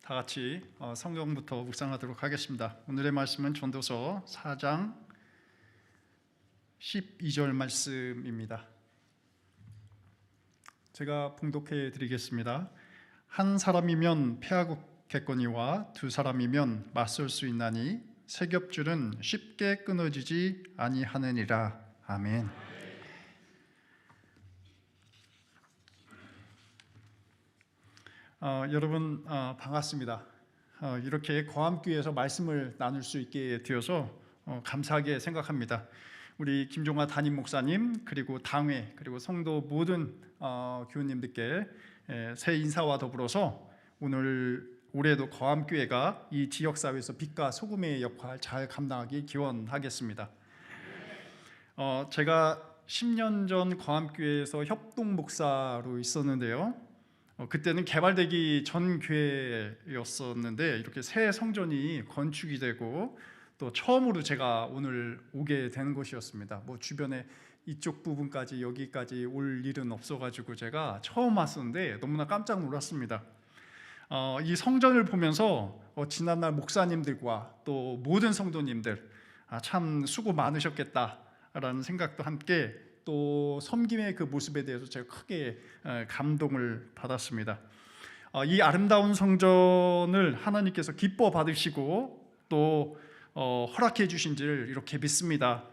다 같이 성경부터 묵상하도록 하겠습니다. 오늘의 말씀은 전도서 4장 12절 말씀입니다. 제가 봉독해 드리겠습니다. 한 사람이면 패하겠거니와 두 사람이면 맞설 수 있나니 세 겹줄은 쉽게 끊어지지 아니하느니라. 아멘. 여러분 반갑습니다. 이렇게 거함교회에서 말씀을 나눌 수 있게 되어서 감사하게 생각합니다. 우리 김종화 담임 목사님 그리고 당회 그리고 성도 모든 교우님들께 새 인사와 더불어서 올해도 거함교회가 이 지역사회에서 빛과 소금의 역할 잘 감당하기 기원하겠습니다. 제가 10년 전 거함교회에서 협동 목사로 있었는데요. 그때는 개발되기 전 교회였었는데 이렇게 새 성전이 건축이 되고 또 처음으로 제가 오늘 오게 된 곳이었습니다. 주변에 이쪽 부분까지 여기까지 올 일은 없어가지고 제가 처음 왔었는데 너무나 깜짝 놀랐습니다. 이 성전을 보면서 지난날 목사님들과 또 모든 성도님들 참 수고 많으셨겠다라는 생각도 함께 또 섬김의 그 모습에 대해서 제가 크게 감동을 받았습니다. 이 아름다운 성전을 하나님께서 기뻐 받으시고 또 허락해 주신 줄 이렇게 믿습니다.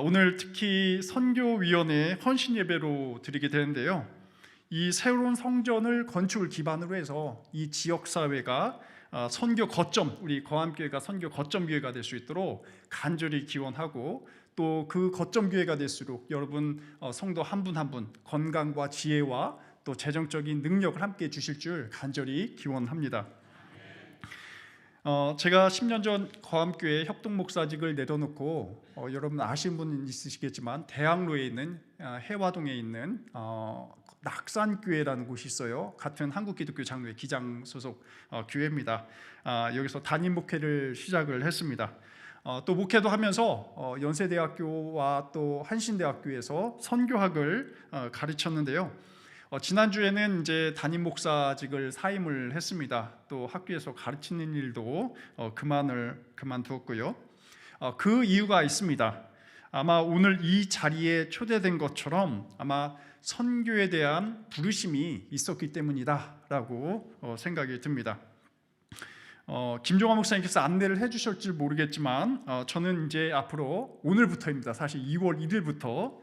오늘 특히 선교위원회 헌신 예배로 드리게 되는데요. 이 새로운 성전을 건축을 기반으로 해서 이 지역사회가 선교 거점, 우리 거함교회가 선교 거점 교회가 될 수 있도록 간절히 기원하고 또 그 거점 교회가 될수록 여러분 성도 한 분 한 분 건강과 지혜와 또 재정적인 능력을 함께 주실 줄 간절히 기원합니다. 제가 10년 전 거함교회 협동 목사직을 내려놓고 여러분 아시는 분은 있으시겠지만 대학로에 있는 해화동에 있는 낙산교회라는 곳이 있어요. 같은 한국기독교 장로회 기장 소속 교회입니다. 여기서 담임 목회를 시작을 했습니다. 또 목회도 하면서 연세대학교와 또 한신대학교에서 선교학을 가르쳤는데요. 지난주에는 이제 담임 목사직을 사임을 했습니다. 또 학교에서 가르치는 일도 그만두었고요. 그 이유가 있습니다. 아마 오늘 이 자리에 초대된 것처럼 아마 선교에 대한 부르심이 있었기 때문이다라고 생각이 듭니다. 김종화 목사님께서 안내를 해주실지 모르겠지만 저는 이제 앞으로 오늘부터입니다. 사실 2월 1일부터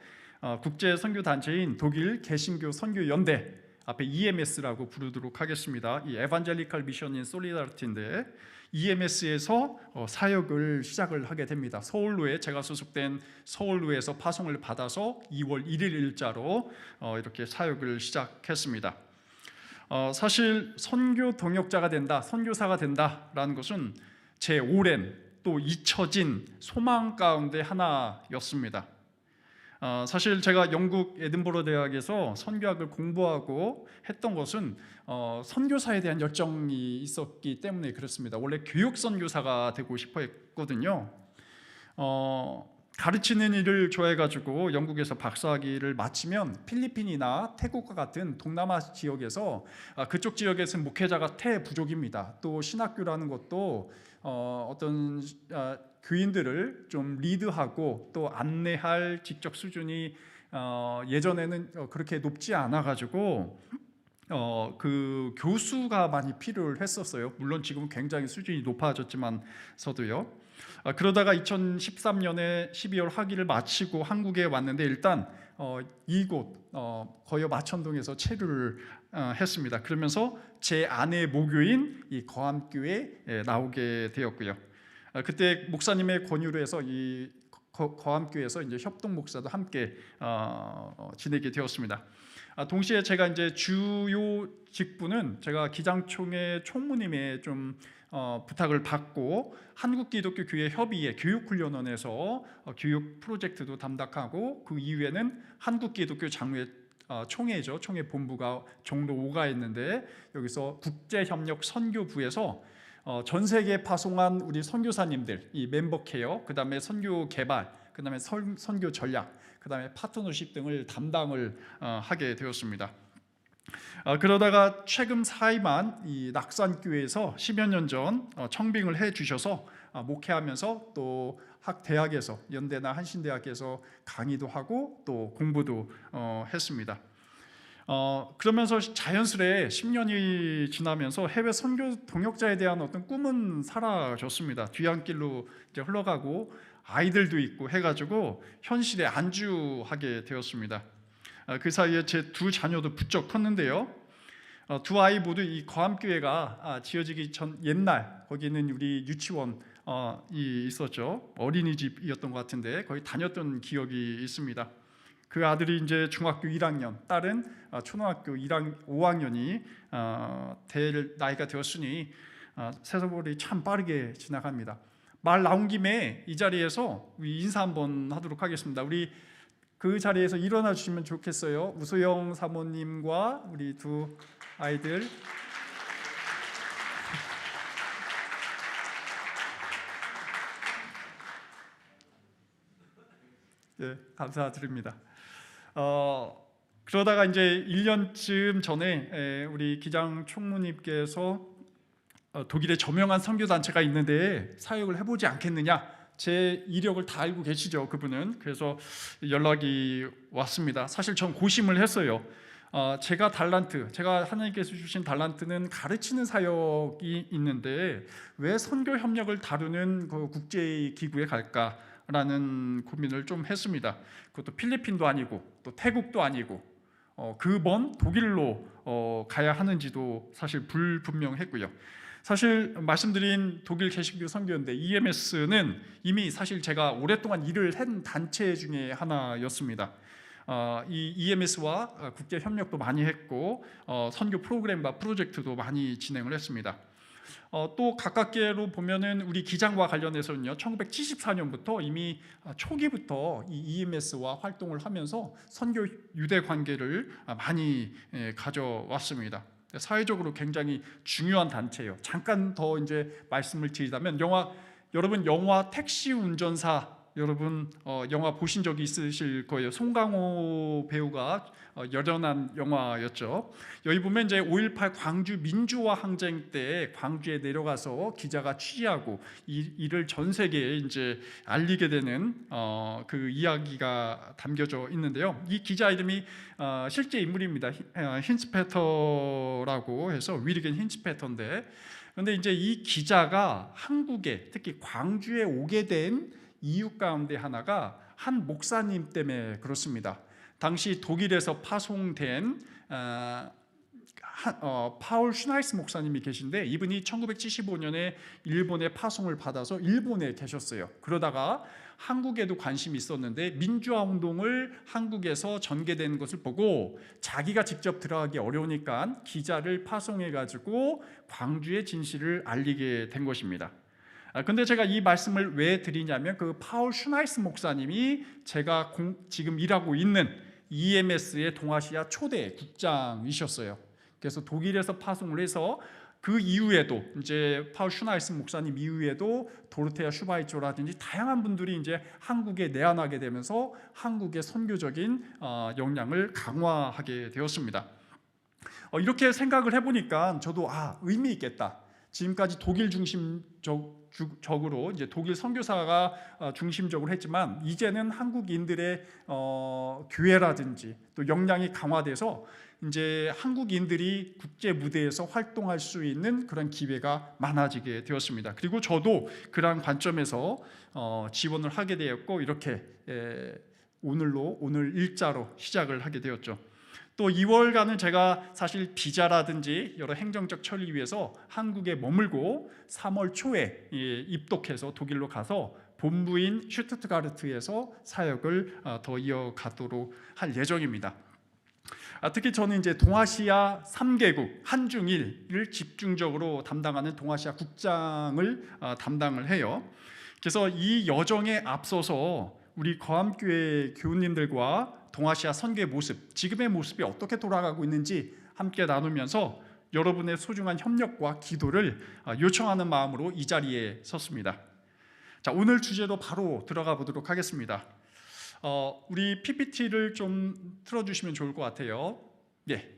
국제 선교 단체인 독일 개신교 선교 연대 앞에 EMS라고 부르도록 하겠습니다. 이 에반젤리칼 미션 인 솔리다리티인데 EMS에서 사역을 시작을 하게 됩니다. 서울로에 제가 소속된 서울로에서 파송을 받아서 2월 1일 일자로 이렇게 사역을 시작했습니다. 사실 선교 동역자가 된다, 선교사가 된다라는 것은 제 오랜 또 잊혀진 소망 가운데 하나였습니다. 사실 제가 영국 에든버러 대학에서 선교학을 공부하고 했던 것은 선교사에 대한 열정이 있었기 때문에 그렇습니다. 원래 교육 선교사가 되고 싶어 했거든요. 가르치는 일을 좋아해가지고 영국에서 박사학위를 마치면 필리핀이나 태국과 같은 동남아 지역에서 그쪽 지역에서는 목회자가 태부족입니다. 또 신학교라는 것도 어떤 교인들을 좀 리드하고 또 안내할 직접 수준이 예전에는 그렇게 높지 않아가지고 그 교수가 많이 필요했었어요. 물론 지금은 굉장히 수준이 높아졌지만서도요. 그러다가 2013년에 12월 학위를 마치고 한국에 왔는데 일단 이곳 거여 마천동에서 체류를 했습니다. 그러면서 제 아내 모교인 이 거함교회에 나오게 되었고요. 그때 목사님의 권유로 해서 이 거함교회에서 이제 협동 목사도 함께 지내게 되었습니다. 동시에 제가 이제 주요 직분은 제가 기장총회 총무님의 좀 부탁을 받고 한국기독교교회 협의회 교육훈련원에서 교육 프로젝트도 담당하고 그 이후에는 한국기독교 장로회 총회죠. 총회 본부가 종로 5가 있는데 여기서 국제협력 선교부에서 전 세계에 파송한 우리 선교사님들 이 멤버 케어, 그 다음에 선교 개발, 그 다음에 선교 전략, 그 다음에 파트너십 등을 담당을 하게 되었습니다. 그러다가 최근 사이만 이 낙산교회에서 10여 년 전 청빙을 해 주셔서 목회하면서 또 학 대학에서 연대나 한신대학에서 강의도 하고 또 공부도 했습니다. 그러면서 자연스레 10년이 지나면서 해외 선교 동역자에 대한 어떤 꿈은 사라졌습니다. 뒤안길로 이제 흘러가고 아이들도 있고 해가지고 현실에 안주하게 되었습니다. 그 사이에 제 두 자녀도 부쩍 컸는데요. 두 아이 모두 이 거함교회가 지어지기 전 옛날 거기는 우리 유치원 이 있었죠. 어린이집이었던 것 같은데 거기 다녔던 기억이 있습니다. 그 아들이 이제 중학교 1학년, 딸은 초등학교 5학년이 될 나이가 되었으니 세월이 참 빠르게 지나갑니다. 말 나온 김에 이 자리에서 우리 인사 한번 하도록 하겠습니다. 우리 그 자리에서 일어나 주시면 좋겠어요. 우소영 사모님과 우리 두 아이들. 네, 감사드립니다. 그러다가 이제 1년쯤 전에 우리 기장 총무님께서 독일에 저명한 선교 단체가 있는데 사역을 해보지 않겠느냐, 제 이력을 다 알고 계시죠, 그분은. 그래서 연락이 왔습니다. 사실 전 고심을 했어요. 제가 하나님께서 주신 달란트는 가르치는 사역이 있는데 왜 선교 협력을 다루는 그 국제 기구에 갈까라는 고민을 좀 했습니다. 그것도 필리핀도 아니고 또 태국도 아니고 그 먼 독일로 가야 하는지도 사실 불분명했고요. 사실 말씀드린 독일 개신교 선교연대 EMS는 이미 사실 제가 오랫동안 일을 한 단체 중에 하나였습니다. 이 EMS와 국제 협력도 많이 했고 선교 프로그램과 프로젝트도 많이 진행을 했습니다. 또 가깝게로 보면은 우리 기장과 관련해서는요, 1974년부터 이미 초기부터 이 EMS와 활동을 하면서 선교 유대 관계를 많이 가져왔습니다. 사회적으로 굉장히 중요한 단체예요. 잠깐 더 이제 말씀을 드리자면 여러분 영화 택시 운전사 여러분 영화 보신 적이 있으실 거예요. 송강호 배우가 열연한 영화였죠. 여기 보면 이제 5.18 광주 민주화 항쟁 때 광주에 내려가서 기자가 취재하고 이를 전 세계에 이제 알리게 되는 그 이야기가 담겨져 있는데요. 이 기자 이름이 실제 인물입니다. 힌츠페터라고 해서 위리겐 힌츠페터인데, 그런데 이제 이 기자가 한국에 특히 광주에 오게 된 이유 가운데 하나가 한 목사님 때문에 그렇습니다. 당시 독일에서 파송된 파울 슈나이스 목사님이 계신데 이분이 1975년에 일본에 파송을 받아서 일본에 계셨어요. 그러다가 한국에도 관심이 있었는데 민주화 운동을 한국에서 전개되는 것을 보고 자기가 직접 들어가기 어려우니까 기자를 파송해 가지고 광주의 진실을 알리게 된 것입니다. 근데 제가 이 말씀을 왜 드리냐면 그 파울 슈나이스 목사님이 제가 지금 일하고 있는 EMS의 동아시아 초대 국장이셨어요. 그래서 독일에서 파송을 해서 그 이후에도 이제 파울 슈나이스 목사님 이후에도 도르테아 슈바이처라든지 다양한 분들이 이제 한국에 내한하게 되면서 한국의 선교적인 역량을 강화하게 되었습니다. 이렇게 생각을 해보니까 저도 의미 있겠다. 지금까지 독일 중심적으로 이제 독일 선교사가 중심적으로 했지만 이제는 한국인들의 교회라든지 또 역량이 강화돼서 이제 한국인들이 국제 무대에서 활동할 수 있는 그런 기회가 많아지게 되었습니다. 그리고 저도 그러한 관점에서 지원을 하게 되었고 이렇게 오늘 일자로 시작을 하게 되었죠. 또 2월간은 제가 사실 비자라든지 여러 행정적 처리 위해서 한국에 머물고 3월 초에 입독해서 독일로 가서 본부인 슈투트가르트에서 사역을 더 이어가도록 할 예정입니다. 특히 저는 이제 동아시아 3개국 한중일을 집중적으로 담당하는 동아시아 국장을 담당을 해요. 그래서 이 여정에 앞서서 우리 거함교회 교우님들과 동아시아 선교의 모습, 지금의 모습이 어떻게 돌아가고 있는지 함께 나누면서 여러분의 소중한 협력과 기도를 요청하는 마음으로 이 자리에 섰습니다. 자, 오늘 주제로 바로 들어가 보도록 하겠습니다. 우리 PPT를 좀 틀어주시면 좋을 것 같아요. 예.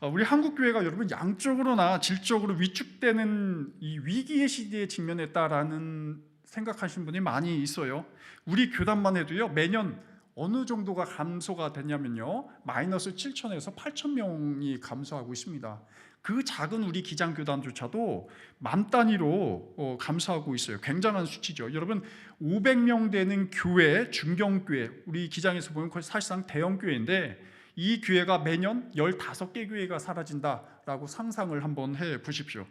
우리 한국 교회가 여러분 양적으로나 질적으로 위축되는 이 위기의 시대에 직면했다라는 생각하시는 분이 많이 있어요. 우리 교단만 해도요, 매년 어느 정도가 감소가 됐냐면요, 마이너스 7천에서 8천 명이 감소하고 있습니다. 그 작은 우리 기장교단조차도 만 단위로 감소하고 있어요. 굉장한 수치죠. 여러분, 500명 되는 교회, 중경교회, 우리 기장에서 보면 사실상 대형교회인데, 이 교회가 매년 15개 교회가 사라진다라고 상상을 한번 해 보십시오.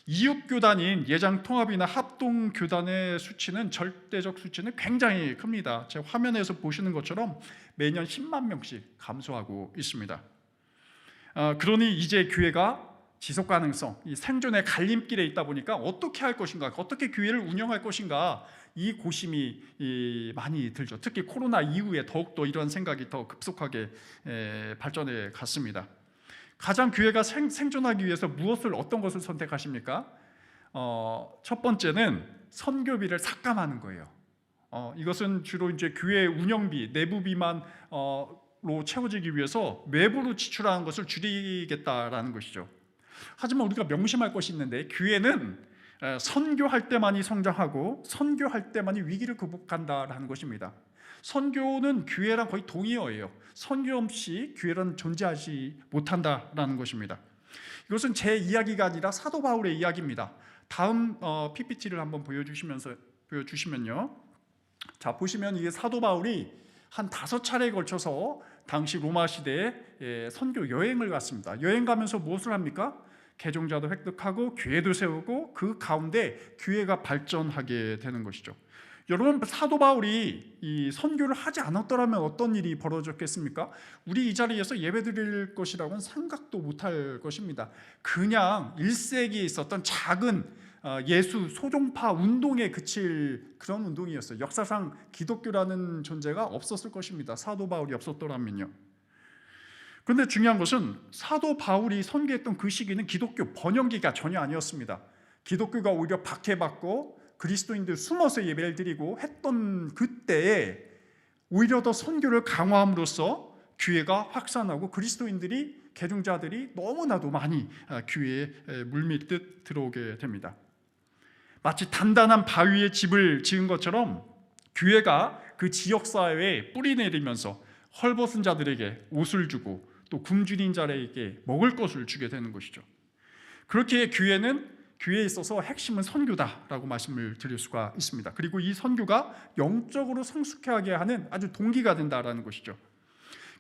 이웃교단인 예장통합이나 합동교단의 수치는, 절대적 수치는 굉장히 큽니다. 제 화면에서 보시는 것처럼 매년 10만 명씩 감소하고 있습니다. 그러니 이제 교회가 지속 가능성, 이 생존의 갈림길에 있다 보니까 어떻게 할 것인가, 어떻게 교회를 운영할 것인가, 이 고심이 많이 들죠. 특히 코로나 이후에 더욱더 이런 생각이 더 급속하게 발전해 갔습니다. 가장 교회가 생존하기 위해서 어떤 것을 선택하십니까? 첫 번째는 선교비를 삭감하는 거예요. 이것은 주로 이제 교회 운영비, 내부비만 로 채워지기 위해서 외부로 지출하는 것을 줄이겠다라는 것이죠. 하지만 우리가 명심할 것이 있는데, 교회는 선교할 때만이 성장하고 선교할 때만이 위기를 극복한다라는 것입니다. 선교는 교회랑 거의 동의어예요. 선교 없이 교회는 존재하지 못한다라는 것입니다. 이것은 제 이야기가 아니라 사도 바울의 이야기입니다. 다음 PPT를 한번 보여주시면요. 자, 보시면 이게 사도 바울이 한 5차례에 걸쳐서 당시 로마 시대에 선교 여행을 갔습니다. 여행 가면서 무엇을 합니까? 개종자도 획득하고 교회도 세우고 그 가운데 교회가 발전하게 되는 것이죠. 여러분, 사도 바울이 이 선교를 하지 않았더라면 어떤 일이 벌어졌겠습니까? 우리 이 자리에서 예배드릴 것이라고는 생각도 못할 것입니다. 그냥 1세기에 있었던 작은 예수 소종파 운동에 그칠 그런 운동이었어요. 역사상 기독교라는 존재가 없었을 것입니다. 사도 바울이 없었더라면요. 그런데 중요한 것은 사도 바울이 선교했던 그 시기는 기독교 번영기가 전혀 아니었습니다. 기독교가 오히려 박해받고 그리스도인들 숨어서 예배를 드리고 했던 그때에 오히려 더 선교를 강화함으로써 교회가 확산하고 그리스도인들이, 개종자들이 너무나도 많이 교회에 물밀듯 들어오게 됩니다. 마치 단단한 바위에 집을 지은 것처럼 교회가 그 지역사회에 뿌리 내리면서 헐벗은 자들에게 옷을 주고 또 굶주린 자에게 먹을 것을 주게 되는 것이죠. 그렇게 교회에 있어서 핵심은 선교다라고 말씀을 드릴 수가 있습니다. 그리고 이 선교가 영적으로 성숙하게 하는 아주 동기가 된다라는 것이죠.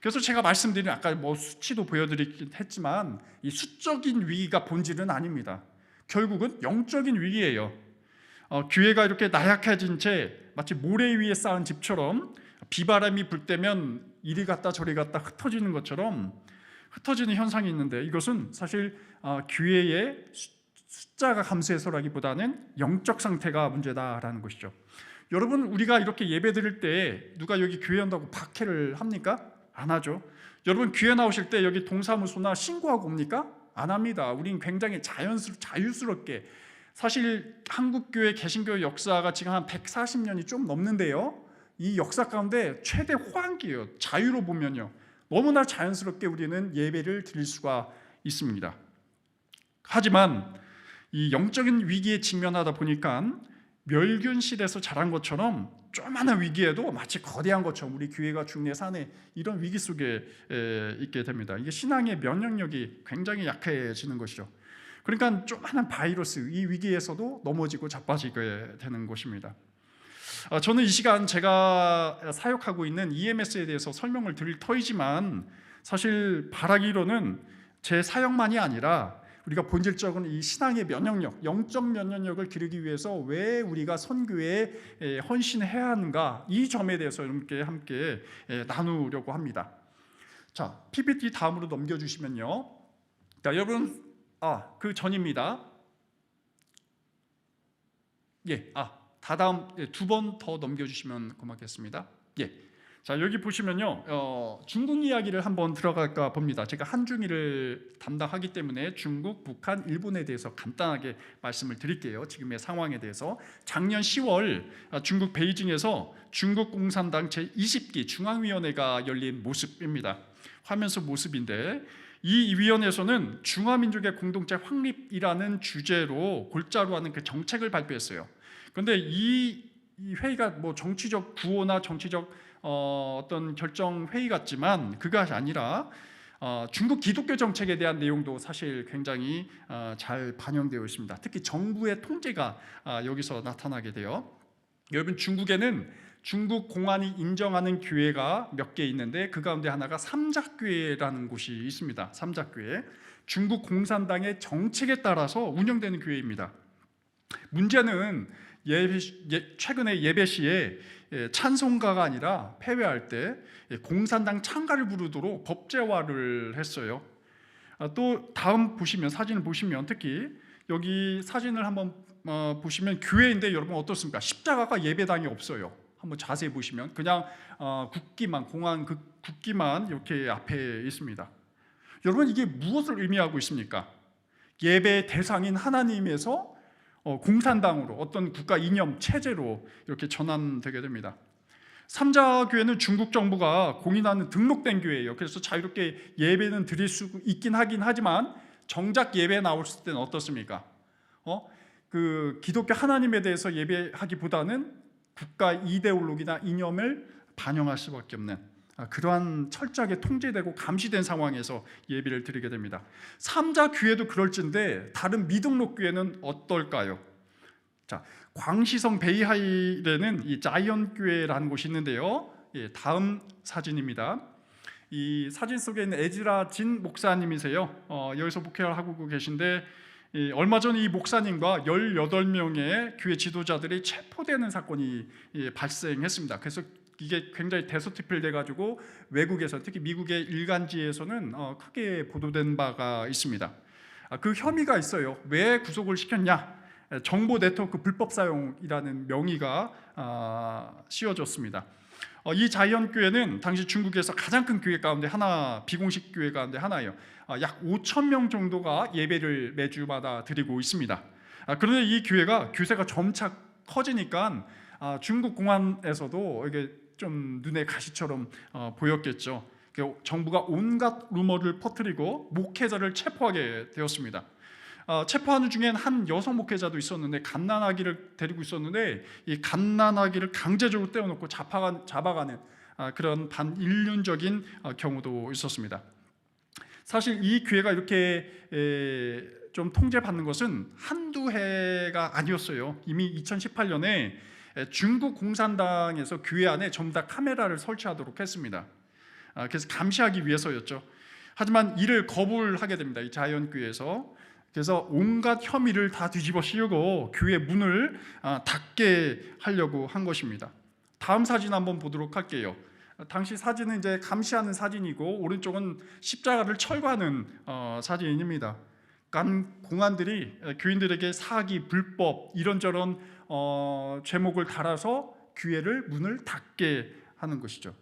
그래서 제가 말씀드린, 아까 수치도 보여드리긴 했지만, 이 수적인 위기가 본질은 아닙니다. 결국은 영적인 위기예요. 교회가 이렇게 나약해진 채 마치 모래 위에 쌓은 집처럼 비바람이 불 때면 이리 갔다 저리 갔다 흩어지는 것처럼 흩어지는 현상이 있는데, 이것은 사실 교회의 숫자가 감소해서라기보다는 영적 상태가 문제다라는 것이죠. 여러분, 우리가 이렇게 예배 드릴 때 누가 여기 교회 온다고 박해를 합니까? 안 하죠. 여러분, 교회 나오실 때 여기 동사무소나 신고하고 옵니까? 안 합니다. 우린 굉장히 자유스럽게, 사실 한국교회 개신교 역사가 지금 한 140년이 좀 넘는데요, 이 역사 가운데 최대 호황기예요. 자유로 보면요, 너무나 자연스럽게 우리는 예배를 드릴 수가 있습니다. 하지만 이 영적인 위기에 직면하다 보니까 멸균실에서 자란 것처럼 조그마한 위기에도 마치 거대한 것처럼 우리 교회가 중내 산에 이런 위기 속에 있게 됩니다. 이게 신앙의 면역력이 굉장히 약해지는 것이죠. 그러니까 조그마한 바이러스, 이 위기에서도 넘어지고 자빠지게 되는 것입니다. 저는 이 시간 제가 사역하고 있는 EMS에 대해서 설명을 드릴 터이지만, 사실 바라기로는 제 사역만이 아니라 우리가 본질적으로 이 신앙의 면역력, 영적 면역력을 기르기 위해서 왜 우리가 선교에 헌신해야 하는가, 이 점에 대해서 함께 나누려고 합니다. 자, PPT 다음으로 넘겨주시면요. 자, 여러분, 그 전입니다. 다다음 2번 더 넘겨주시면 고맙겠습니다. 자, 여기 보시면요, 중국 이야기를 한번 들어갈까 봅니다. 제가 한중일을 담당하기 때문에 중국, 북한, 일본에 대해서 간단하게 말씀을 드릴게요. 지금의 상황에 대해서. 작년 10월 중국 베이징에서 중국 공산당 제20기 중앙위원회가 열린 모습입니다. 화면 속 모습인데, 이 위원회에서는 중화민족의 공동체 확립이라는 주제로 골자로 하는 그 정책을 발표했어요. 그런데 이 회의가 뭐 정치적 구호나 정치적 어떤 결정 회의 같지만 그것이 아니라 중국 기독교 정책에 대한 내용도 사실 굉장히 잘 반영되어 있습니다. 특히 정부의 통제가 여기서 나타나게 돼요. 여러분, 중국에는 중국 공안이 인정하는 교회가 몇 개 있는데 그 가운데 하나가 삼작교회라는 곳이 있습니다. 삼작교회, 중국 공산당의 정책에 따라서 운영되는 교회입니다. 문제는 최근에 예배 시에 찬송가가 아니라 폐회할 때 공산당 찬가를 부르도록 법제화를 했어요. 또 다음 사진을 보시면 특히 여기 사진을 한번 보시면 교회인데 여러분 어떻습니까? 십자가가 예배당에 없어요. 한번 자세히 보시면 그냥 국기만, 공안 국기만 이렇게 앞에 있습니다. 여러분, 이게 무엇을 의미하고 있습니까? 예배 대상인 하나님에서 공산당으로 어떤 국가 이념 체제로 이렇게 전환되게 됩니다. 삼자교회는 중국 정부가 공인하는 등록된 교회예요. 그래서 자유롭게 예배는 드릴 수 있긴 하긴 하지만 정작 예배 나왔을 때는 어떻습니까? 그 기독교 하나님에 대해서 예배하기보다는 국가 이데올로기나 이념을 반영할 수밖에 없는 그러한 철저하게 통제되고 감시된 상황에서 예배를 드리게 됩니다. 삼자교회도 그럴진데 다른 미등록 교회는 어떨까요? 자, 광시성 베이하이레는 이 자이언교회라는 곳이 있는데요. 다음 사진입니다. 이 사진 속에 있는 에즈라 진 목사님이세요. 여기서 목회를 하고 계신데 얼마 전 이 목사님과 18명의 교회 지도자들이 체포되는 사건이 발생했습니다. 그래서 이게 굉장히 대서특필돼 가지고 외국에서, 특히 미국의 일간지에서는 크게 보도된 바가 있습니다. 그 혐의가 있어요. 왜 구속을 시켰냐? 정보 네트워크 불법 사용이라는 명의가 씌워졌습니다. 이 자이언교회는 당시 중국에서 가장 큰 교회 가운데 하나, 비공식 교회 가운데 하나예요. 약 5,000명 정도가 예배를 매주마다 드리고 있습니다. 그런데 이 교회가 규세가 점차 커지니까 중국 공안에서도 이게 좀 눈에 가시처럼 보였겠죠. 정부가 온갖 루머를 퍼뜨리고 목회자를 체포하게 되었습니다. 체포하는 중엔 한 여성 목회자도 있었는데 갓난아기를 데리고 있었는데 이 갓난아기를 강제적으로 떼어놓고 잡아가는 그런 반인륜적인 경우도 있었습니다. 사실 이 교회가 이렇게 좀 통제받는 것은 한두 해가 아니었어요. 이미 2018년에 중국 공산당에서 교회 안에 전부 다 카메라를 설치하도록 했습니다. 그래서 감시하기 위해서였죠. 하지만 이를 거부를 하게 됩니다. 이 자이언교회에서. 그래서 온갖 혐의를 다 뒤집어 씌우고 교회 문을 닫게 하려고 한 것입니다. 다음 사진 한번 보도록 할게요. 당시 사진은 이제 감시하는 사진이고 오른쪽은 십자가를 철거하는 사진입니다. 공안들이 교인들에게 사기, 불법 이런저런 제목을 달아서 교회를 문을 닫게 하는 것이죠.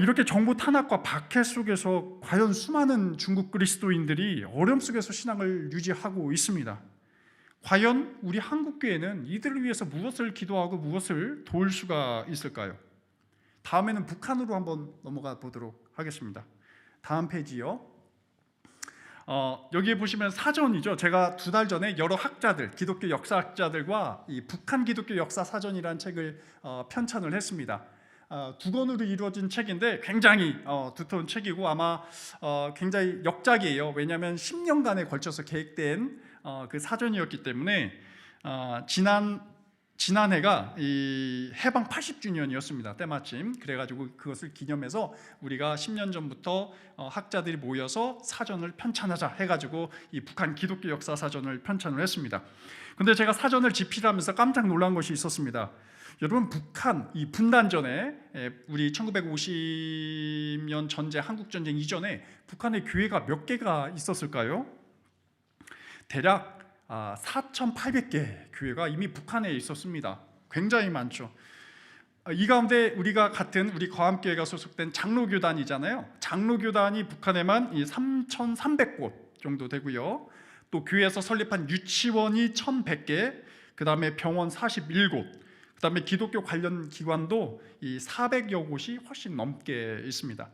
이렇게 정부 탄압과 박해 속에서 과연 수많은 중국 그리스도인들이 어려움 속에서 신앙을 유지하고 있습니다. 과연 우리 한국교회는 이들을 위해서 무엇을 기도하고 무엇을 도울 수가 있을까요? 다음에는 북한으로 한번 넘어가 보도록 하겠습니다. 다음 페이지요. 여기에 보시면 사전이죠. 제가 2달 전에 여러 학자들, 기독교 역사학자들과 이 북한 기독교 역사 사전이라는 책을 편찬을 했습니다. 2권으로 이루어진 책인데 굉장히 두터운 책이고 아마 굉장히 역작이에요. 왜냐하면 10년간에 걸쳐서 계획된 그 사전이었기 때문에 지난해가 이 해방 80주년이었습니다. 때마침. 그래가지고 그것을 기념해서 우리가 10년 전부터 학자들이 모여서 사전을 편찬하자 해가지고 이 북한 기독교 역사 사전을 편찬을 했습니다. 근데 제가 사전을 집필하면서 깜짝 놀란 것이 있었습니다. 여러분, 북한 이 분단 전에, 우리 1950년 전쟁, 한국전쟁 이전에 북한의 교회가 몇 개가 있었을까요? 대략 4,800개 교회가 이미 북한에 있었습니다. 굉장히 많죠. 이 가운데 우리가 같은 우리 거함교회가 소속된 장로교단이잖아요. 장로교단이 북한에만 3,300곳 정도 되고요. 또 교회에서 설립한 유치원이 1,100개, 그 다음에 병원 41곳, 그 다음에 기독교 관련 기관도 이 400여 곳이 훨씬 넘게 있습니다.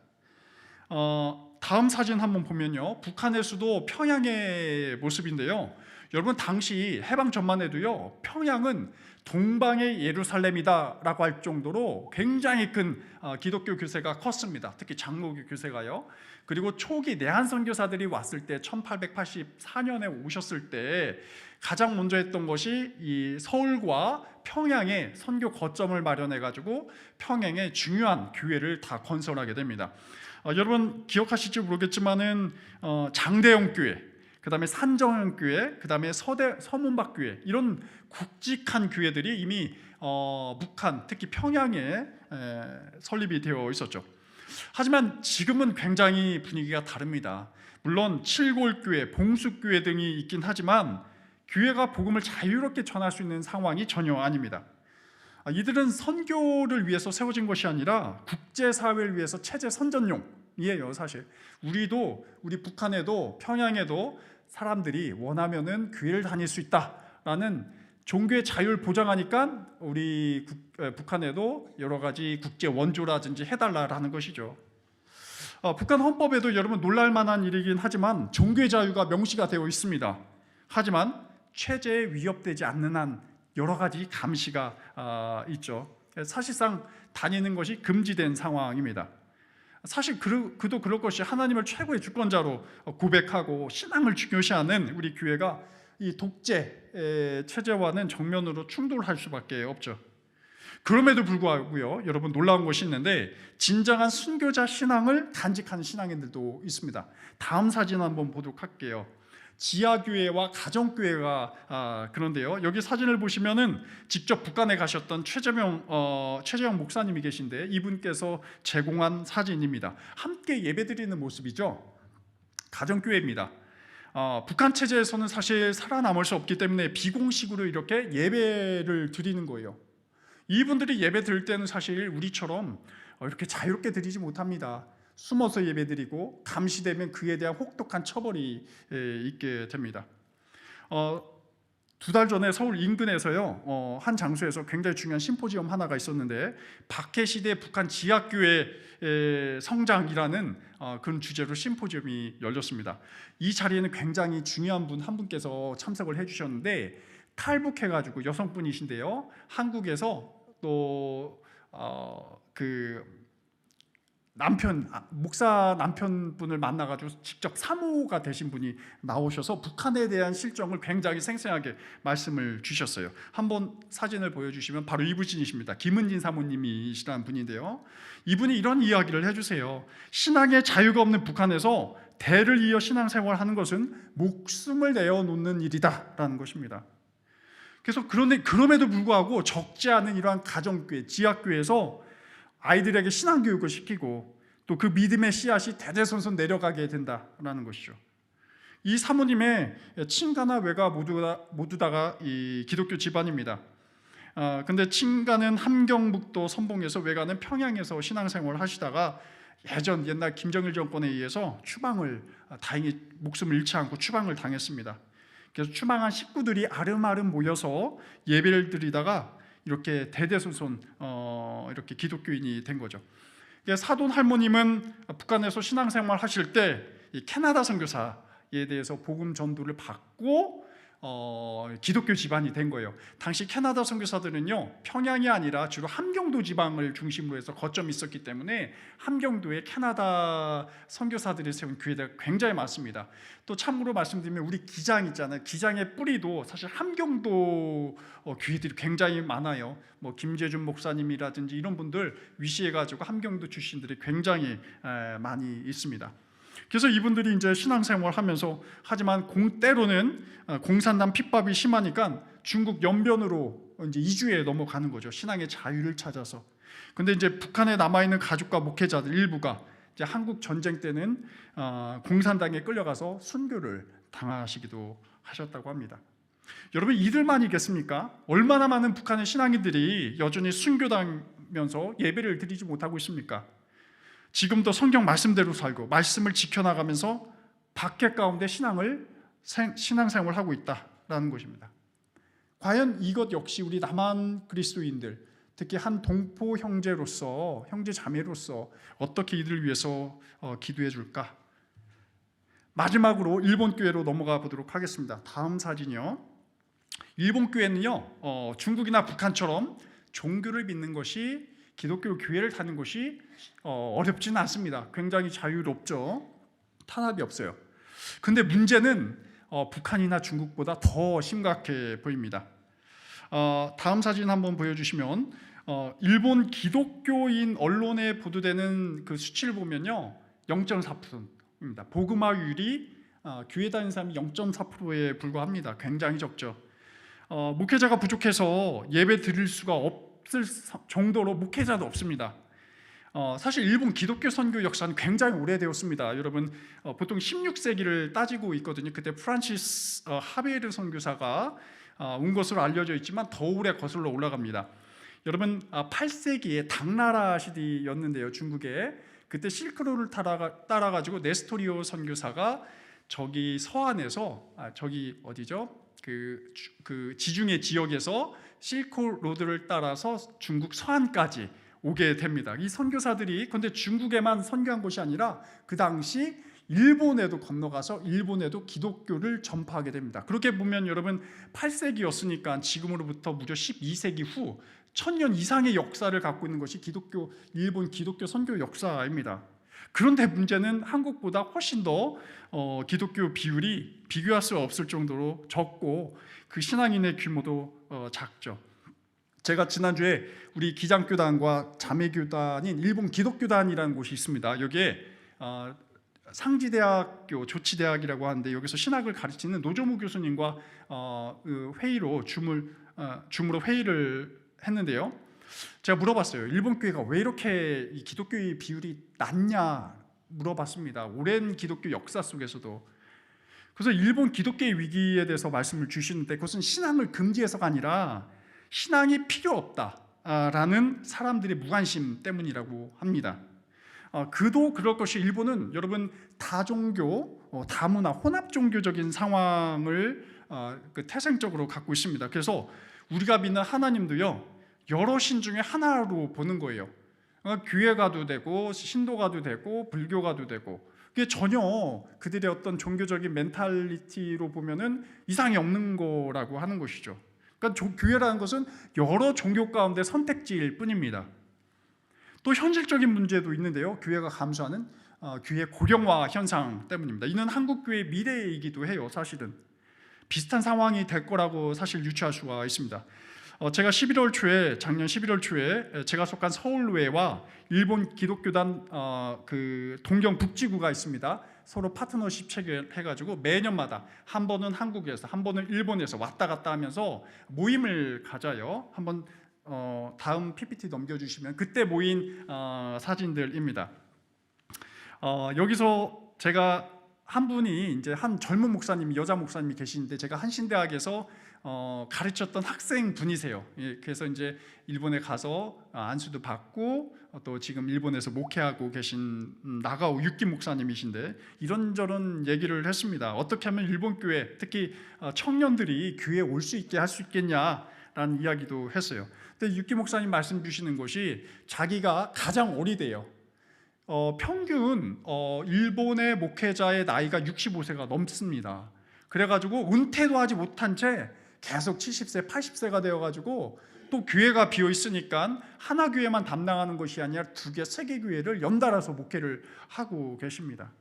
다음 사진 한번 보면요, 북한의 수도 평양의 모습인데요. 여러분, 당시 해방 전만 해도요, 평양은 동방의 예루살렘이다라고 할 정도로 굉장히 큰 기독교 교세가 컸습니다. 특히 장로교 교세가요. 그리고 초기 내한 선교사들이 왔을 때 1884년에 오셨을 때 가장 먼저 했던 것이 이 서울과 평양에 선교 거점을 마련해 가지고 평양에 중요한 교회를 다 건설하게 됩니다. 여러분 기억하실지 모르겠지만은 장대영 교회, 그 다음에 산정형 교회, 그 다음에 서문박 교회, 이런 굵직한 교회들이 이미 북한, 특히 평양에 설립이 되어 있었죠. 하지만 지금은 굉장히 분위기가 다릅니다. 물론 칠골교회, 봉숙교회 등이 있긴 하지만 교회가 복음을 자유롭게 전할 수 있는 상황이 전혀 아닙니다. 이들은 선교를 위해서 세워진 것이 아니라 국제사회를 위해서 체제 선전용이에요. 사실 우리 북한에도 평양에도 사람들이 원하면은 교회를 다닐 수 있다라는 종교의 자유를 보장하니까 우리 북한에도 여러 가지 국제 원조라든지 해달라라는 것이죠. 북한 헌법에도 여러분 놀랄 만한 일이긴 하지만 종교의 자유가 명시가 되어 있습니다. 하지만 체제에 위협되지 않는 한 여러 가지 감시가 있죠. 사실상 다니는 것이 금지된 상황입니다. 사실 그도 그럴 것이 하나님을 최고의 주권자로 고백하고 신앙을 중요시하는 우리 교회가 이 독재 체제와는 정면으로 충돌할 수밖에 없죠. 그럼에도 불구하고요, 여러분 놀라운 것이 있는데 진정한 순교자 신앙을 간직하는 신앙인들도 있습니다. 다음 사진 한번 보도록 할게요. 지하교회와 가정교회가 그런데요, 여기 사진을 보시면은 직접 북한에 가셨던 최재형 목사님이 계신데 이분께서 제공한 사진입니다. 함께 예배드리는 모습이죠. 가정교회입니다. 북한 체제에서는 사실 살아남을 수 없기 때문에 비공식으로 이렇게 예배를 드리는 거예요. 이분들이 예배 드릴 때는 사실 우리처럼 이렇게 자유롭게 드리지 못합니다. 숨어서 예배드리고 감시되면 그에 대한 혹독한 처벌이 있게 됩니다. 2달 전에 서울 인근에서요, 한 장소에서 굉장히 중요한 심포지엄 하나가 있었는데 박해시대 북한 지하교회 성장이라는 그런 주제로 심포지엄이 열렸습니다. 이 자리에는 굉장히 중요한 분 한 분께서 참석을 해주셨는데 탈북해가지고 여성분이신데요, 한국에서 또 목사 남편분을 만나가지고 직접 사모가 되신 분이 나오셔서 북한에 대한 실정을 굉장히 생생하게 말씀을 주셨어요. 한번 사진을 보여주시면 바로 이분이십니다. 김은진 사모님이시라는 분인데요, 이분이 이런 이야기를 해주세요. 신앙의 자유가 없는 북한에서 대를 이어 신앙생활하는 것은 목숨을 내어놓는 일이다라는 것입니다. 그래서 그럼에도 불구하고 적지 않은 이러한 가정교회, 지하교회에서 아이들에게 신앙교육을 시키고 또 그 믿음의 씨앗이 대대손손 내려가게 된다라는 것이죠. 이 사모님의 친가나 외가 모두 다가 이 기독교 집안입니다. 근데 친가는 함경북도 선봉에서, 외가는 평양에서 신앙생활을 하시다가 옛날 김정일 정권에 의해서 다행히 목숨을 잃지 않고 추방을 당했습니다. 그래서 추방한 식구들이 아름아름 모여서 예배를 드리다가 이렇게 대대손손 이렇게 기독교인이 된 거죠. 사돈 할머님은 북한에서 신앙생활 하실 때 이 캐나다 선교사에 대해서 복음 전도를 받고 기독교 집안이 된 거예요. 당시 캐나다 선교사들은요, 평양이 아니라 주로 함경도 지방을 중심으로 해서 거점이 있었기 때문에 함경도에 캐나다 선교사들이 세운 교회가 굉장히 많습니다. 또 참고로 말씀드리면 우리 기장 있잖아요. 기장의 뿌리도 사실 함경도 교회들이 굉장히 많아요. 뭐 김재준 목사님이라든지 이런 분들 위시해가지고 함경도 출신들이 굉장히 많이 있습니다. 그래서 이분들이 이제 신앙생활하면서, 하지만 때로는 공산당 핍박이 심하니까 중국 연변으로 이제 이주에 넘어가는 거죠. 신앙의 자유를 찾아서. 근데 이제 북한에 남아 있는 가족과 목회자들 일부가 이제 한국 전쟁 때는 공산당에 끌려가서 순교를 당하시기도 하셨다고 합니다. 여러분, 이들만이겠습니까? 얼마나 많은 북한의 신앙인들이 여전히 순교당하면서 예배를 드리지 못하고 있습니까? 지금도 성경 말씀대로 살고 말씀을 지켜나가면서 박해 가운데 신앙생활을 하고 있다라는 것입니다. 과연 이것 역시 우리 남한 그리스도인들, 특히 한 동포 형제로서, 형제 자매로서 어떻게 이들을 위해서 기도해 줄까? 마지막으로 일본 교회로 넘어가 보도록 하겠습니다. 다음 사진이요. 일본 교회는요, 중국이나 북한처럼 종교를 믿는 것이, 기독교 교회를 다는 것이 어렵지는 않습니다. 굉장히 자유롭죠. 탄압이 없어요. 근데 문제는 북한이나 중국보다 더 심각해 보입니다. 다음 사진 한번 보여주시면, 일본 기독교인 언론에 보도되는 그 수치를 보면요, 0.4%입니다. 복음화율이 교회 다니는 사람이 0.4%에 불과합니다. 굉장히 적죠. 목회자가 부족해서 예배 드릴 수가 없을 정도로 목회자도 없습니다. 사실 일본 기독교 선교 역사는 굉장히 오래되었습니다. 여러분, 보통 16세기를 따지고 있거든요. 그때 프란시스 하베르 선교사가 온 것으로 알려져 있지만 더 오래 거슬러 올라갑니다. 여러분, 8세기에 당나라 시대였는데요, 중국에. 그때 실크로드를 따라가지고 네스토리오 선교사가 저기 서안에서, 저기 어디죠? 그 지중해 지역에서 실크로드를 따라서 중국 서안까지 오게 됩니다. 이 선교사들이 근데 중국에만 선교한 것이 아니라 그 당시 일본에도 건너가서 일본에도 기독교를 전파하게 됩니다. 그렇게 보면 여러분, 8세기였으니까 지금으로부터 무려 12세기 후 1000년 이상의 역사를 갖고 있는 것이 일본 기독교 선교 역사입니다. 그런데 문제는 한국보다 훨씬 더 기독교 비율이 비교할 수 없을 정도로 적고, 그 신앙인의 규모도 작죠. 제가 지난주에 우리 기장교단과 자매교단인 일본 기독교단이라는 곳이 있습니다. 여기에 상지대학교 조치대학이라고 하는데, 여기서 신학을 가르치는 노조무 교수님과 회의로 줌으로 회의를 했는데요. 제가 물어봤어요. 일본 교회가 왜 이렇게 이 기독교의 비율이 낮냐 물어봤습니다. 오랜 기독교 역사 속에서도. 그래서 일본 기독교의 위기에 대해서 말씀을 주시는데, 그것은 신앙을 금지해서가 아니라 신앙이 필요 없다라는 사람들의 무관심 때문이라고 합니다. 그도 그럴 것이, 일본은 여러분 다종교, 다문화, 혼합 종교적인 상황을 태생적으로 갖고 있습니다. 그래서 우리가 믿는 하나님도요, 여러 신 중에 하나로 보는 거예요. 교회가도 되고 신도가도 되고 불교가도 되고, 그게 전혀 그들의 어떤 종교적인 멘탈리티로 보면은 이상이 없는 거라고 하는 것이죠. 그러니까 교회라는 것은 여러 종교 가운데 선택지일 뿐입니다. 또 현실적인 문제도 있는데요, 교회가 감수하는 교회 고령화 현상 때문입니다. 이는 한국 교회의 미래이기도 해요. 사실은 비슷한 상황이 될 거라고 사실 유추할 수가 있습니다. 제가 작년 11월 초에 제가 속한 서울로회와 일본 기독교단 그 동경 북지구가 있습니다. 서로 파트너십 체결해가지고 매년마다 한 번은 한국에서 한 번은 일본에서 왔다 갔다 하면서 모임을 가져요. 한번 다음 PPT 넘겨주시면 그때 모인 사진들입니다. 여기서 제가 한 분이, 이제 한 젊은 목사님이, 여자 목사님이 계시는데, 제가 한신대학에서 가르쳤던 학생 분이세요. 그래서 이제 일본에 가서 안수도 받고 또 지금 일본에서 목회하고 계신 나가오 유키 목사님이신데, 이런저런 얘기를 했습니다. 어떻게 하면 일본 교회, 특히 청년들이 교회에 올 수 있게 할 수 있겠냐라는 이야기도 했어요. 근데 유키 목사님 말씀 주시는 것이, 자기가 가장 어리대요. 평균 일본의 목회자의 나이가 65세가 넘습니다. 그래가지고 은퇴도 하지 못한 채 계속 70세, 80세가 되어가지고 또 교회가 비어 있으니까 하나 교회만 담당하는 것이 아니라 2개, 3개 교회를 연달아서 목회를 하고 계십니다.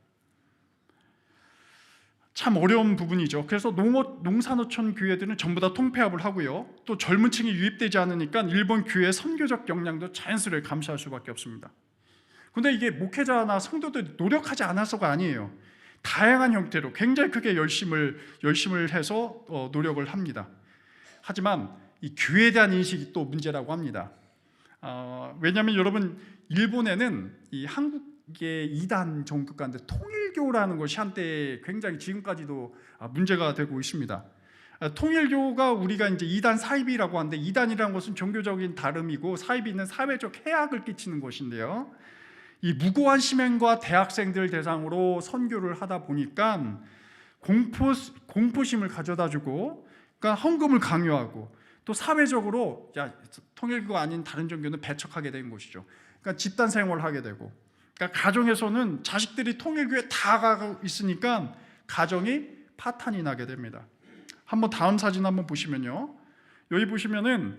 참 어려운 부분이죠. 그래서 농산어촌 교회들은 전부 다 통폐합을 하고요. 또 젊은 층이 유입되지 않으니까 일본 교회의 선교적 역량도 자연스레 감시할 수밖에 없습니다. 근데 이게 목회자나 성도들이 노력하지 않아서가 아니에요. 다양한 형태로 굉장히 크게 열심을 해서 노력을 합니다. 하지만 이 교회에 대한 인식이 또 문제라고 합니다. 왜냐하면 여러분, 일본에는 이 한국의 이단 종교 가운데 통일교라는 것이 한때 굉장히 지금까지도 문제가 되고 있습니다. 통일교가 우리가 이제 이단 사입이라고 하는데, 이단이라는 것은 종교적인 다름이고 사입이 는 사회적 해악을 끼치는 것인데요, 이 무고한 시민과 대학생들 대상으로 선교를 하다 보니까 공포심을 가져다주고, 그러니까 헌금을 강요하고, 또 사회적으로 통일교가 아닌 다른 종교는 배척하게 된 것이죠. 그러니까 집단 생활을 하게 되고, 그러니까 가정에서는 자식들이 통일교에 다 가고 있으니까 가정이 파탄이 나게 됩니다. 한번 다음 사진 한번 보시면요, 여기 보시면은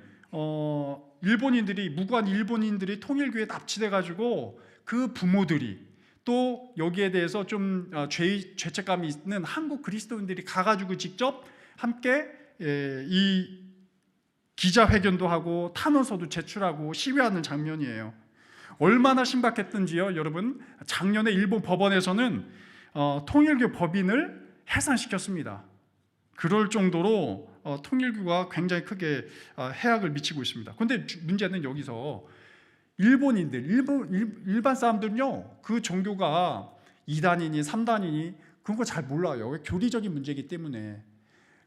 일본인들이, 무관 일본인들이 통일교에 납치돼 가지고 그 부모들이, 또 여기에 대해서 좀 죄책감이 있는 한국 그리스도인들이 가가지고 직접 함께 이 기자회견도 하고 탄원서도 제출하고 시위하는 장면이에요. 얼마나 신박했던지요, 여러분. 작년에 일본 법원에서는 통일교 법인을 해산시켰습니다. 그럴 정도로 통일교가 굉장히 크게 해악을 미치고 있습니다. 그런데 문제는 여기서 일본인들, 일반 사람들은요, 그 종교가 2단이니 3단이니 그런 거 잘 몰라요. 교리적인 문제이기 때문에.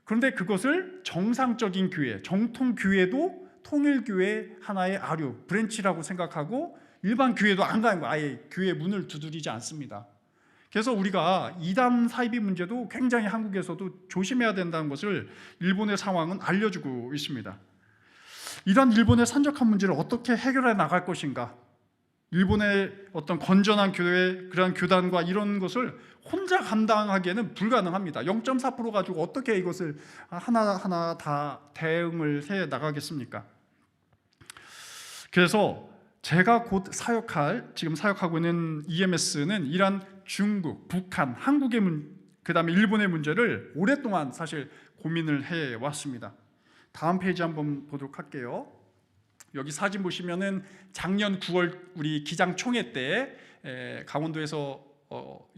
그런데 그것을 정상적인 교회, 정통 교회도 통일교회 하나의 아류, 브랜치라고 생각하고 일반 교회도 안 가는 거예요. 아예 교회 문을 두드리지 않습니다. 그래서 우리가 이단 사이비 문제도 굉장히 한국에서도 조심해야 된다는 것을 일본의 상황은 알려주고 있습니다. 이런 일본의 산적한 문제를 어떻게 해결해 나갈 것인가, 일본의 어떤 건전한 교회, 그러한 교단과 이런 것을 혼자 감당하기에는 불가능합니다. 0.4% 가지고 어떻게 이것을 하나하나 다 대응을 해 나가겠습니까? 그래서 제가 곧 지금 사역하고 있는 EMS는 이런 중국, 북한, 한국의 그 다음에 일본의 문제를 오랫동안 사실 고민을 해왔습니다. 다음 페이지 한번 보도록 할게요. 여기 사진 보시면은 작년 9월 우리 기장총회 때 강원도에서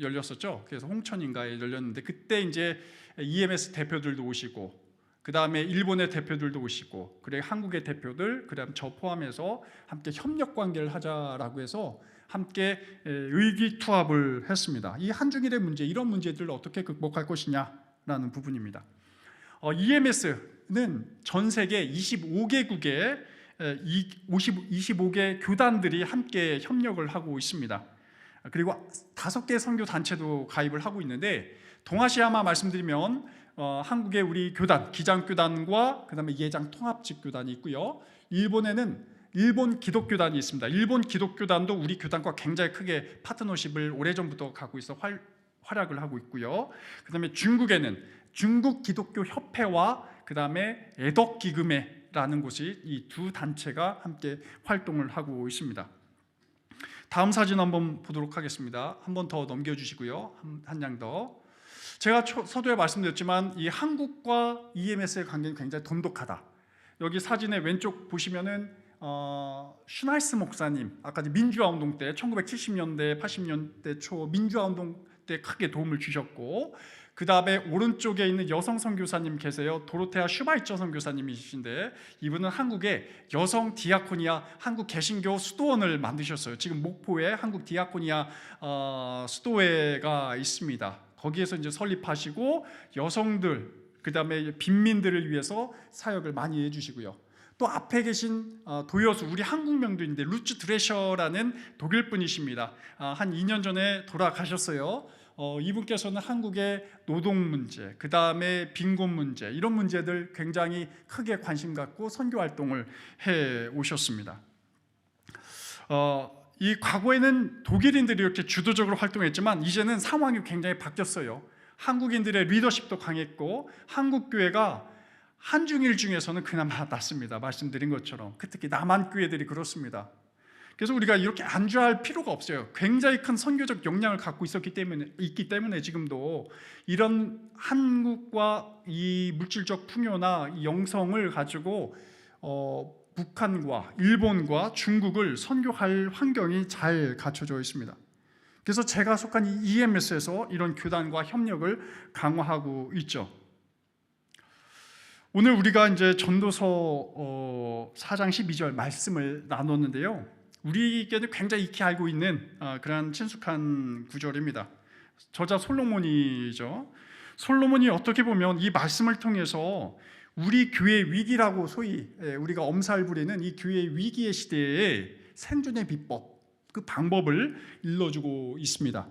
열렸었죠. 그래서 홍천인가에 열렸는데, 그때 이제 EMS 대표들도 오시고, 그 다음에 일본의 대표들도 오시고, 그래 한국의 대표들, 그다음 저 포함해서 함께 협력 관계를 하자라고 해서 함께 의기투합을 했습니다. 이 한중일의 문제, 이런 문제들을 어떻게 극복할 것이냐라는 부분입니다. EMS는 전 세계 25개국의 25개 교단들이 함께 협력을 하고 있습니다. 그리고 5개 선교 단체도 가입을 하고 있는데, 동아시아만 말씀드리면 한국의 우리 교단, 기장교단과 그 다음에 예장 통합직교단이 있고요. 일본에는 일본 기독교단이 있습니다. 일본 기독교단도 우리 교단과 굉장히 크게 파트너십을 오래전부터 갖고 있어 활약을 하고 있고요. 그 다음에 중국에는 중국 기독교 협회와 그 다음에 애덕기금회라는 곳이, 이 두 단체가 함께 활동을 하고 있습니다. 다음 사진 한번 보도록 하겠습니다. 한 번 더 넘겨주시고요. 한 장 더. 제가 서두에 말씀드렸지만 이 한국과 EMS의 관계는 굉장히 돈독하다. 여기 사진의 왼쪽 보시면은 슈나이스 목사님, 아까 민주화 운동 때 1970년대 80년대 초 민주화 운동 때 크게 도움을 주셨고, 그 다음에 오른쪽에 있는 여성 선교사님 계세요. 도로테아 슈바이처 선교사님이신데, 이분은 한국의 여성 디아코니아 한국 개신교 수도원을 만드셨어요. 지금 목포에 한국 디아코니아 수도회가 있습니다. 거기에서 이제 설립하시고 여성들, 그 다음에 빈민들을 위해서 사역을 많이 해주시고요. 또 앞에 계신 도여수, 우리 한국 명도인데 루츠 드레셔라는 독일 분이십니다. 한 2년 전에 돌아가셨어요. 이분께서는 한국의 노동 문제, 그 다음에 빈곤 문제, 이런 문제들 굉장히 크게 관심 갖고 선교 활동을 해 오셨습니다. 이 과거에는 독일인들이 이렇게 주도적으로 활동했지만 이제는 상황이 굉장히 바뀌었어요. 한국인들의 리더십도 강했고, 한국 교회가 한중일 중에서는 그나마 낫습니다. 말씀드린 것처럼 특히 남한 교회들이 그렇습니다. 그래서 우리가 이렇게 안주할 필요가 없어요. 굉장히 큰 선교적 역량을 갖고 있기 때문에 지금도 이런 한국과 이 물질적 풍요나 이 영성을 가지고 북한과 일본과 중국을 선교할 환경이 잘 갖춰져 있습니다. 그래서 제가 속한 이 EMS에서 이런 교단과 협력을 강화하고 있죠. 오늘 우리가 이제 전도서 4장 12절 말씀을 나눴는데요, 우리에게는 굉장히 익히 알고 있는 그런 친숙한 구절입니다. 저자 솔로몬이죠. 솔로몬이 어떻게 보면 이 말씀을 통해서 우리 교회 위기라고 소위 우리가 엄살 부리는 이 교회 위기의 시대에 생존의 비법, 그 방법을 일러주고 있습니다.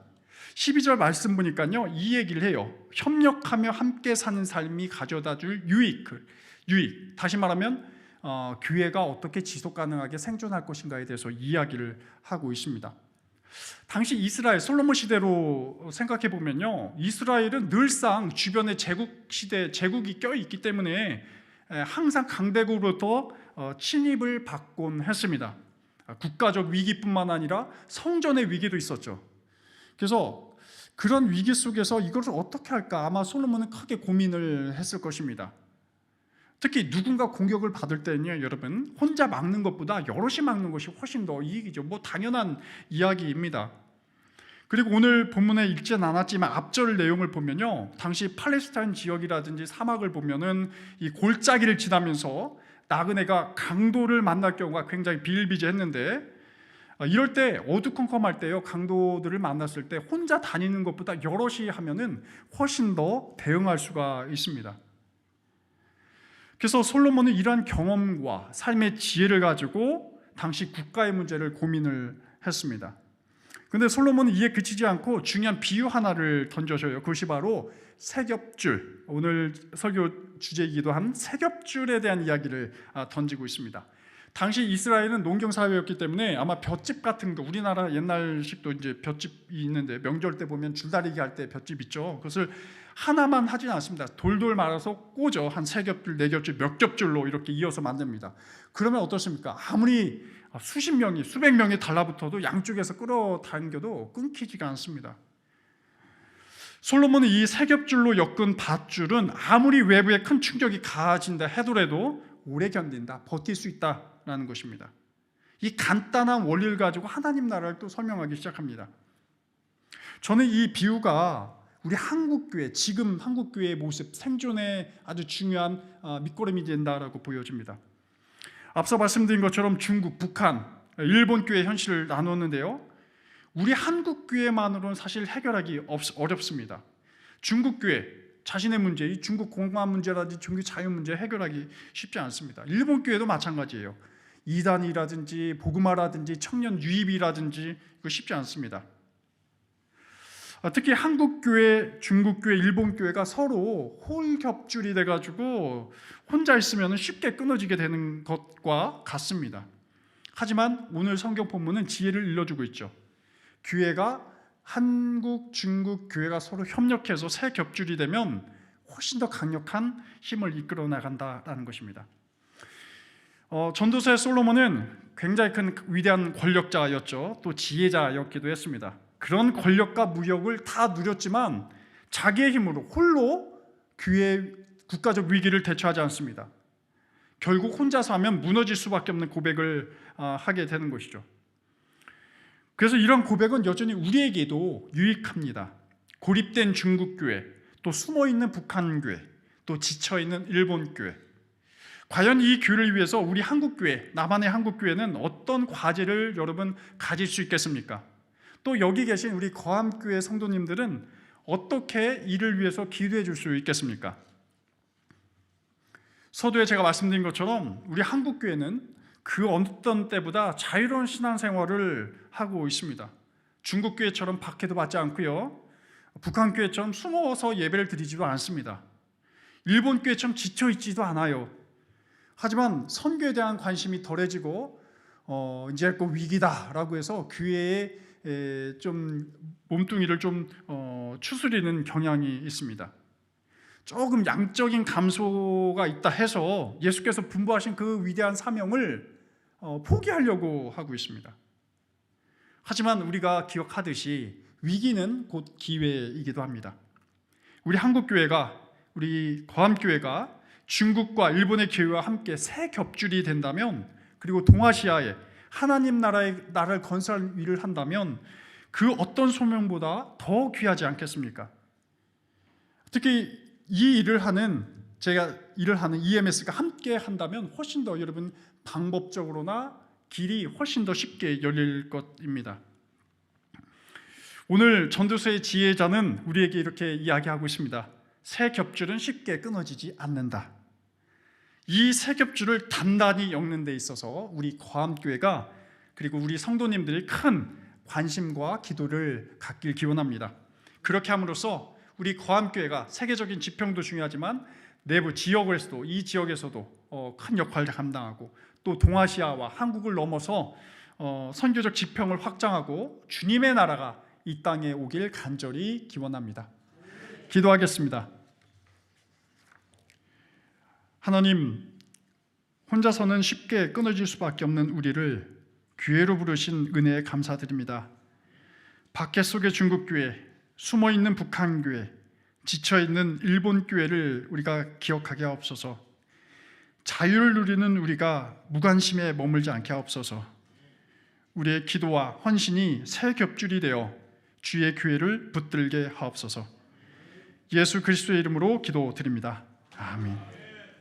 12절 말씀 보니까요, 이 얘기를 해요. 협력하며 함께 사는 삶이 가져다 줄 유익, 유익, 다시 말하면 교회가 어떻게 지속 가능하게 생존할 것인가에 대해서 이야기를 하고 있습니다. 당시 이스라엘 솔로몬 시대로 생각해 보면요, 이스라엘은 늘상 주변에 제국이 껴있기 때문에 항상 강대국으로부터 침입을 받곤 했습니다. 국가적 위기뿐만 아니라 성전의 위기도 있었죠. 그래서 그런 위기 속에서 이것을 어떻게 할까 아마 솔로몬은 크게 고민을 했을 것입니다. 특히 누군가 공격을 받을 때는요, 여러분, 혼자 막는 것보다 여럿이 막는 것이 훨씬 더 이익이죠. 당연한 이야기입니다. 그리고 오늘 본문에 읽지는 않았지만 앞절 내용을 보면요, 당시 팔레스타인 지역이라든지 사막을 보면은 이 골짜기를 지나면서 나그네가 강도를 만날 경우가 굉장히 비일비재했는데, 이럴 때 어두컴컴할 때요, 강도들을 만났을 때 혼자 다니는 것보다 여럿이 하면은 훨씬 더 대응할 수가 있습니다. 그래서 솔로몬은 이러한 경험과 삶의 지혜를 가지고 당시 국가의 문제를 고민을 했습니다. 그런데 솔로몬은 이에 그치지 않고 중요한 비유 하나를 던져줘요. 그것이 바로 세겹줄, 오늘 설교 주제이기도 한 세겹줄에 대한 이야기를 던지고 있습니다. 당시 이스라엘은 농경 사회였기 때문에 아마 볏짚 같은 거, 우리나라 옛날식도 이제 볏짚이 있는데 명절 때 보면 줄다리기 할 때 볏짚 있죠. 그것을 하나만 하지는 않습니다. 돌돌 말아서 꽂아 한 세 겹줄, 네 겹줄, 몇 겹줄로 이렇게 이어서 만듭니다. 그러면 어떻습니까? 아무리 수십 명이, 수백 명이 달라붙어도 양쪽에서 끌어당겨도 끊기지가 않습니다. 솔로몬은 이 세 겹줄로 엮은 밧줄은 아무리 외부에 큰 충격이 가해진다 하더라도 오래 견딘다, 버틸 수 있다라는 것입니다. 이 간단한 원리를 가지고 하나님 나라를 또 설명하기 시작합니다. 저는 이 비유가 우리 한국교회, 지금 한국교회의 모습, 생존에 아주 중요한 밑거름이 된다라고 보여집니다. 앞서 말씀드린 것처럼 중국, 북한, 일본 교회 현실을 나눴는데요, 우리 한국교회만으로는 사실 해결하기 어렵습니다. 중국교회 자신의 문제, 이 중국 공안 문제라든지 종교 자유 문제 해결하기 쉽지 않습니다. 일본 교회도 마찬가지예요. 이단이라든지 복음화라든지 청년 유입이라든지 이거 쉽지 않습니다. 특히 한국교회, 중국교회, 일본교회가 서로 홀겹줄이 돼가지고 혼자 있으면 쉽게 끊어지게 되는 것과 같습니다. 하지만 오늘 성경 본문은 지혜를 일러주고 있죠. 교회가, 한국, 중국 교회가 서로 협력해서 새 겹줄이 되면 훨씬 더 강력한 힘을 이끌어 나간다라는 것입니다. 전도서의 솔로몬은 굉장히 큰 위대한 권력자였죠. 또 지혜자였기도 했습니다. 그런 권력과 무력을 다 누렸지만 자기의 힘으로 홀로 교회의 국가적 위기를 대처하지 않습니다. 결국 혼자서 하면 무너질 수밖에 없는 고백을 하게 되는 것이죠. 그래서 이런 고백은 여전히 우리에게도 유익합니다. 고립된 중국교회, 또 숨어있는 북한교회, 또 지쳐있는 일본교회, 과연 이 교회를 위해서 우리 한국교회, 남한의 한국교회는 어떤 과제를 여러분 가질 수 있겠습니까? 또 여기 계신 우리 거함교회 성도님들은 어떻게 이를 위해서 기도해 줄 수 있겠습니까? 서두에 제가 말씀드린 것처럼 우리 한국교회는 그 어떤 때보다 자유로운 신앙생활을 하고 있습니다. 중국교회처럼 박해도 받지 않고요, 북한교회처럼 숨어서 예배를 드리지도 않습니다. 일본교회처럼 지쳐있지도 않아요. 하지만 선교에 대한 관심이 덜해지고 이제 꼭 위기다라고 해서 교회에 좀 몸뚱이를 좀 추스리는 경향이 있습니다. 조금 양적인 감소가 있다 해서 예수께서 분부하신 그 위대한 사명을 포기하려고 하고 있습니다. 하지만 우리가 기억하듯이 위기는 곧 기회이기도 합니다. 우리 한국교회가, 우리 거함교회가 중국과 일본의 교회와 함께 새 겹줄이 된다면, 그리고 동아시아에 하나님 나라를 건설할 일을 한다면 그 어떤 소명보다 더 귀하지 않겠습니까? 특히 이 일을 하는, 제가 일을 하는 EMS가 함께 한다면 훨씬 더 여러분 방법적으로나 길이 훨씬 더 쉽게 열릴 것입니다. 오늘 전도서의 지혜자는 우리에게 이렇게 이야기하고 있습니다. 새 겹줄은 쉽게 끊어지지 않는다. 이 새 겹줄을 단단히 엮는 데 있어서 우리 거함교회가, 그리고 우리 성도님들이 큰 관심과 기도를 갖길 기원합니다. 그렇게 함으로써 우리 거함교회가 세계적인 지평도 중요하지만 내부 지역에서도, 이 지역에서도 큰 역할을 감당하고, 또 동아시아와 한국을 넘어서 선교적 지평을 확장하고 주님의 나라가 이 땅에 오길 간절히 기원합니다. 기도하겠습니다. 하나님, 혼자서는 쉽게 끊어질 수밖에 없는 우리를 교회로 부르신 은혜에 감사드립니다. 밖에 속의 중국교회, 숨어있는 북한교회, 지쳐있는 일본교회를 우리가 기억하게 하옵소서. 자유를 누리는 우리가 무관심에 머물지 않게 하옵소서. 우리의 기도와 헌신이 새 겹줄이 되어 주의 교회를 붙들게 하옵소서. 예수 그리스도의 이름으로 기도드립니다. 아멘.